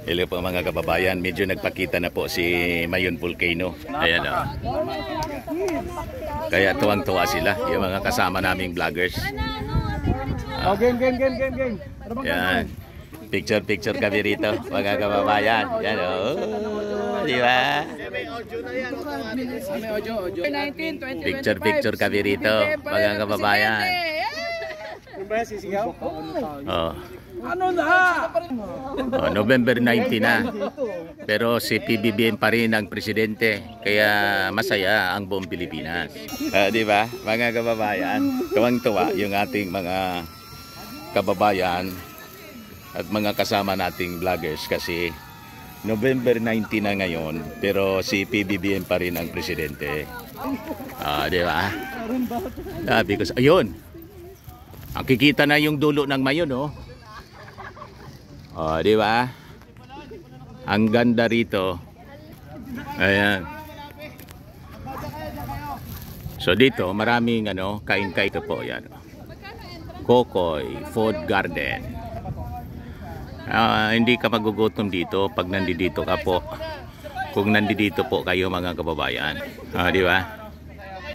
Hello po mga kababayan, medyo nagpakita na po si Mayon Volcano. Ayan o. Kaya tuwang-tuwa sila, yung mga kasama naming vloggers. Yan. Picture kami rito, mga kababayan. Yan o. Di ba? Picture kami rito, mga kababayan. Oh. Ano na? Oh, November 19 na. Pero si PBBM pa rin ang presidente. Kaya masaya ang buong Pilipinas. Di ba? Mga kababayan, tuwang-tuwa yung ating mga kababayan at mga kasama nating vloggers kasi November 19 na ngayon, pero si PBBM pa rin ang presidente. Di ba? Sabi ko, ayun. Ang kikita na yung dulo ng Mayon, oh. Oh, di ba? Ang ganda rito. Ayan. So dito, maraming kain-kain ito po, yan. Kokoy Food Garden. Hindi ka magugutom dito pag nandito ka po. Kung nandito po kayo mga kababayan. Di ba?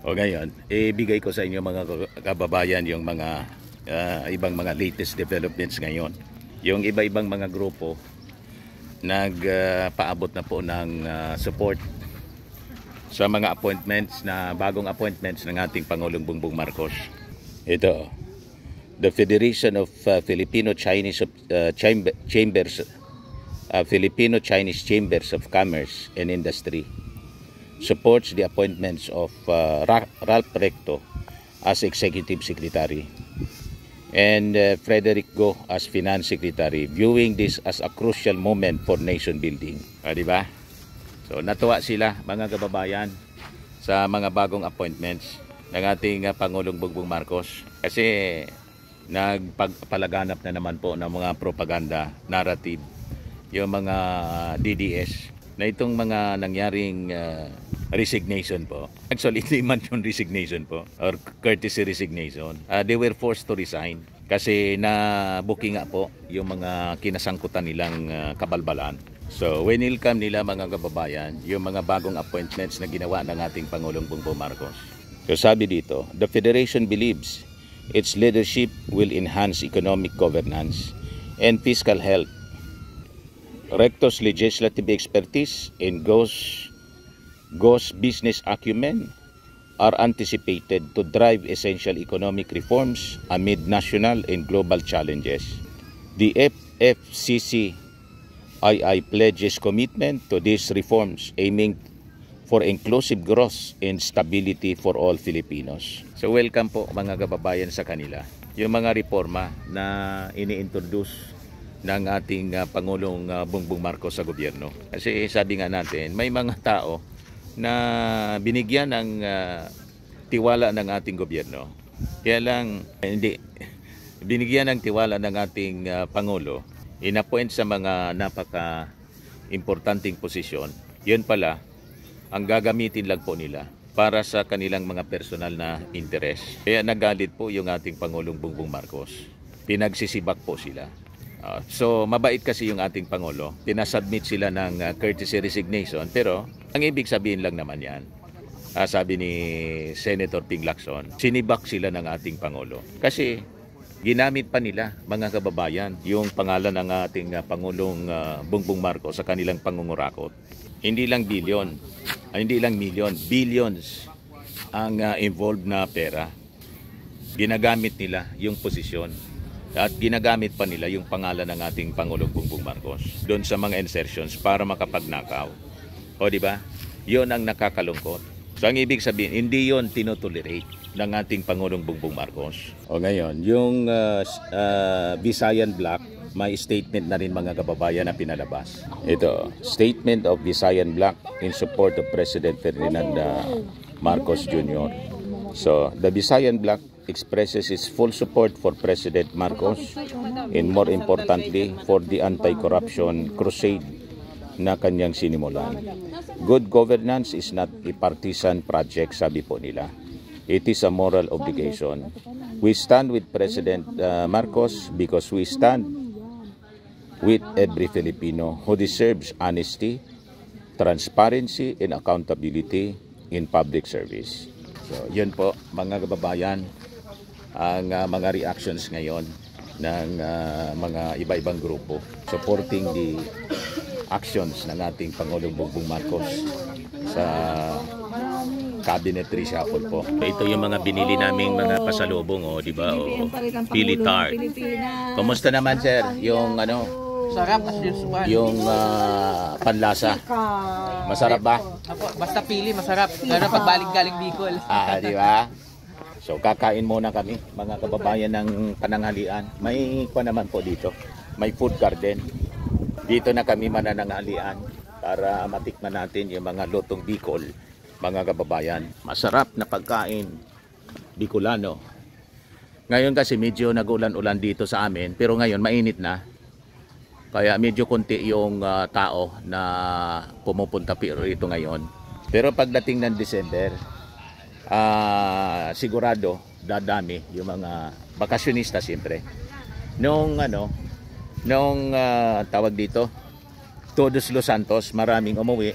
O ngayon, ibigay ko sa inyo mga kababayan yung mga ibang mga latest developments ngayon. Yung iba-ibang mga grupo nagpaabot na po ng support sa mga appointments bagong appointments ng ating Pangulong Bongbong Marcos. Ito, the Federation of Filipino-Chinese Chambers of Commerce and Industry supports the appointments of Ralph Recto as Executive Secretary and Frederick Go as Finance Secretary, viewing this as a crucial moment for nation building. Diba? So natuwa sila mga kababayan sa mga bagong appointments ng ating Pangulong Bongbong Marcos kasi nagpapalaganap na naman po ng mga propaganda narrative yung mga DDS na itong mga nangyaring resignation po. Actually, hindi man yung resignation po or courtesy resignation. They were forced to resign kasi na-booking nga po yung mga kinasangkutan nilang kabalbalan. So, welcome nila mga kababayan yung mga bagong appointments na ginawa ng ating Pangulong Bongbong Marcos. So, sabi dito, the Federation believes its leadership will enhance economic governance and fiscal health. Recto's legislative expertise and Go's business acumen are anticipated to drive essential economic reforms amid national and global challenges. The FFCCII pledges commitment to these reforms aiming for inclusive growth and stability for all Filipinos. So welcome po mga kababayan sa kanila. Yung mga reforma na ini-introduce ng ating Pangulong Bongbong Marcos sa gobyerno. Kasi sabi nga natin, may mga tao na binigyan ng tiwala ng ating gobyerno. Kaya lang, hindi. Binigyan ng tiwala ng ating Pangulo, inappoint sa mga napaka-importanting posisyon. Yun pala, ang gagamitin lang po nila para sa kanilang mga personal na interes. Kaya nagalit po yung ating Pangulong Bongbong Marcos. Pinagsisibak po sila. So mabait kasi yung ating Pangulo. Pinasubmit sila ng courtesy resignation, pero ang ibig sabihin lang naman yan, sabi ni Senator Ping Lacson, sinibak sila ng ating Pangulo. Kasi ginamit pa nila mga kababayan yung pangalan ng ating Pangulong Bongbong Marcos sa kanilang pangungurakot. Hindi lang billion, hindi lang million, billions ang involved na pera. Ginagamit nila yung posisyon. At ginagamit pa nila yung pangalan ng ating Pangulong Bongbong Marcos doon sa mga insertions para makapagnakaw. O di ba? 'Yon ang nakakalungkot. So ang ibig sabihin, hindi 'yon tinotolerate ng ating Pangulong Bongbong Marcos. O ngayon, yung Visayan Black, may statement na rin mga kababayan na pinalabas. Ito, Statement of Visayan Black in support of President Ferdinand Marcos Jr. So, the Visayan Black expresses its full support for President Marcos and more importantly for the anti-corruption crusade na kanyang sinimulan. Good governance is not a partisan project, sabi po nila. It is a moral obligation. We stand with President Marcos because we stand with every Filipino who deserves honesty, transparency, and accountability in public service. So, yun po mga kababayan, ang mga reactions ngayon ng mga iba-ibang grupo supporting the actions ng ating Pangulong Bongbong Marcos sa cabinet reshuffle po. Ito yung mga binili naming mga pasalubong, oh, di ba? Oh, pili tart. Kumusta naman, sir? Yung ano? Sarap as usual. Yung panlasa. Masarap ba? Apo, basta pili, masarap. Lalo pag galing Bicol. Di ba? So kakain muna kami, mga kababayan ng pananghalian. May pa naman po dito. May food garden. Dito na kami manananghalian para matikman natin yung mga lutong Bicol, mga kababayan. Masarap na pagkain Bicolano. Ngayon kasi medyo nag-ulan-ulan dito sa amin, pero ngayon mainit na. Kaya medyo konti yung tao na pumupunta rito ngayon. Pero pagdating ng December, sigurado dadami yung mga bakasyonista siyempre. Nung tawag dito, Todos Los Santos, maraming umuwi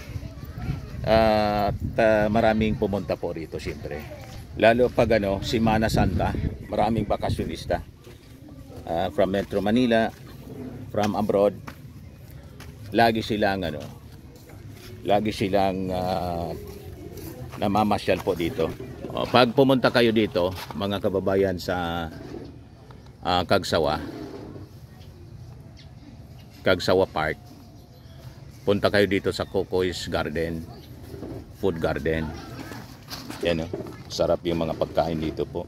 at maraming pumunta po rito siyempre. Lalo pag Semana Santa, maraming bakasyonista from Metro Manila, from abroad. Lagi silang namamasyal po dito. Pag pumunta kayo dito, mga kababayan, sa Cagsawa Park, punta kayo dito sa Cocoy's Garden, Food Garden. Yan, sarap yung mga pagkain dito po,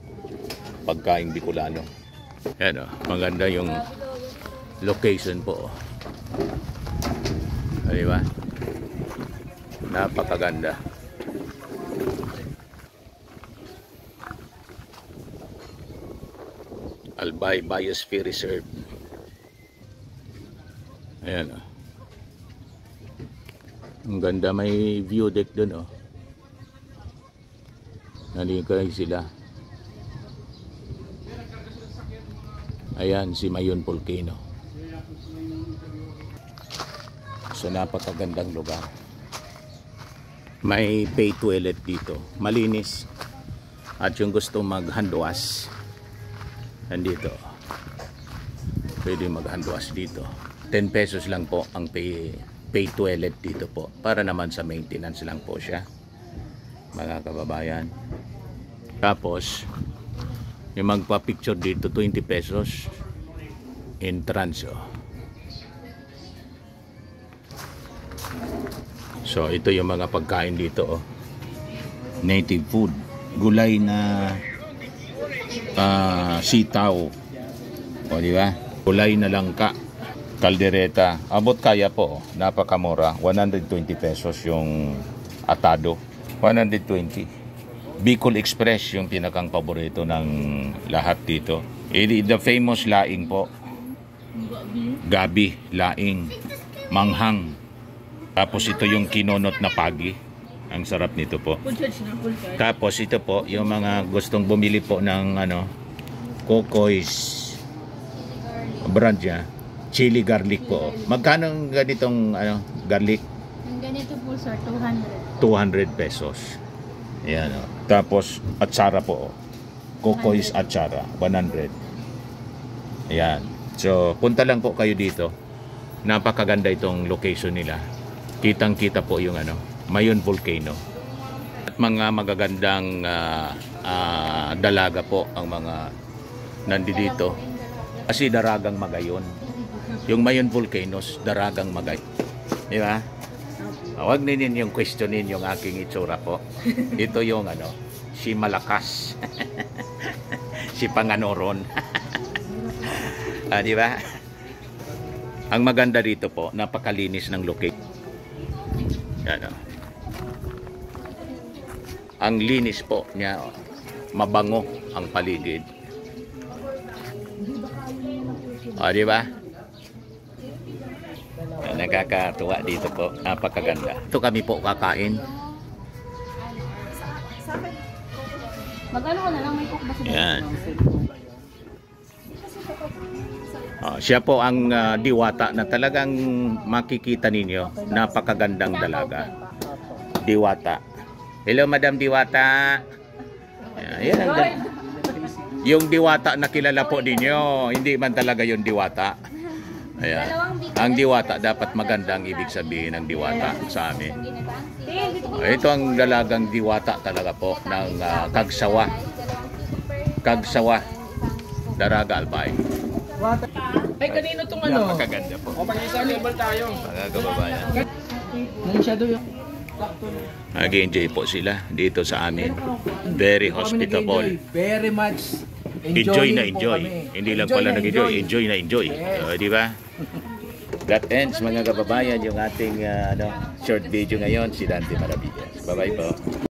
pagkain Bicolano. Yan, maganda yung location po. Di ba? Napakaganda. Albay Biosphere Reserve. Ayan, ang ganda, may view deck dun, nalikay sila. Ayan, si Mayon Volcano. So napakagandang lugar. May pay toilet dito, malinis. At yung gusto maghandwas, nandito, pwede maghandwas dito. 10 pesos lang po ang pay toilet dito po, para naman sa maintenance lang po siya, mga kababayan. Tapos yung magpa-picture dito, 20 pesos entrance. So ito yung mga pagkain dito, native food, gulay na sitaw, di ba? Gulay na langka, kaldereta, abot kaya po, napakamura, 120 pesos yung atado, 120. Bicol Express yung pinakang paborito ng lahat dito. The famous laing po, gabi, laing, manghang. Tapos ito yung kinonot na pagi, ang sarap nito po. Tapos ito po yung mga gustong bumili po ng Cocoy's brand niya, chili garlic po. Magkano ang ganitong garlic? Ang ganito po sir, 200. 200 pesos. Ayan, Tapos atsara po, Cocoy's atsara, 100. Ayan. So punta lang po kayo dito. Napakaganda itong location nila. Kitang-kita po yung Mayon Volcano. At mga magagandang dalaga po ang mga nandito. Kasi daragang magayon. Yung Mayon Volcanoes, daragang magay. Di ba? Huwag ninyo yung questionin yung aking itsura po. Ito yung si Malakas. Si Panganoron. Di ba? Ang maganda dito po, napakalinis ng location. Yan, ang linis po niya, mabango ang paligid. Di ba? Nakakatuwa dito po, napakaganda. Ito kami po kakain. Magano na lang, may cook ba sila? Yan. Siya po ang diwata na talagang makikita ninyo. Napakagandang dalaga. Diwata. Hello, Madam Diwata. Yan yung diwata na kilala po ninyo. Hindi man talaga yung diwata. Ayan. Ang diwata, dapat maganda ang ibig sabihin ng diwata sa amin. Ito ang dalagang diwata talaga po ng Kagsawa. Kagsawa. Daraga Albay. Ay, kanino tong ano? Napakaganda po. O, pag-isa level tayo. Mga kababayan. Nang shadow yung... Nag-enjoy po sila dito sa amin. Very hospitable. Very much Enjoy na enjoying po enjoy. kami. Hindi lang pala nag-enjoy. Enjoy na enjoy. Yes. Di ba? That ends, mga kababayan, yung ating short video ngayon. Si Dante Maravillas. Bye-bye po.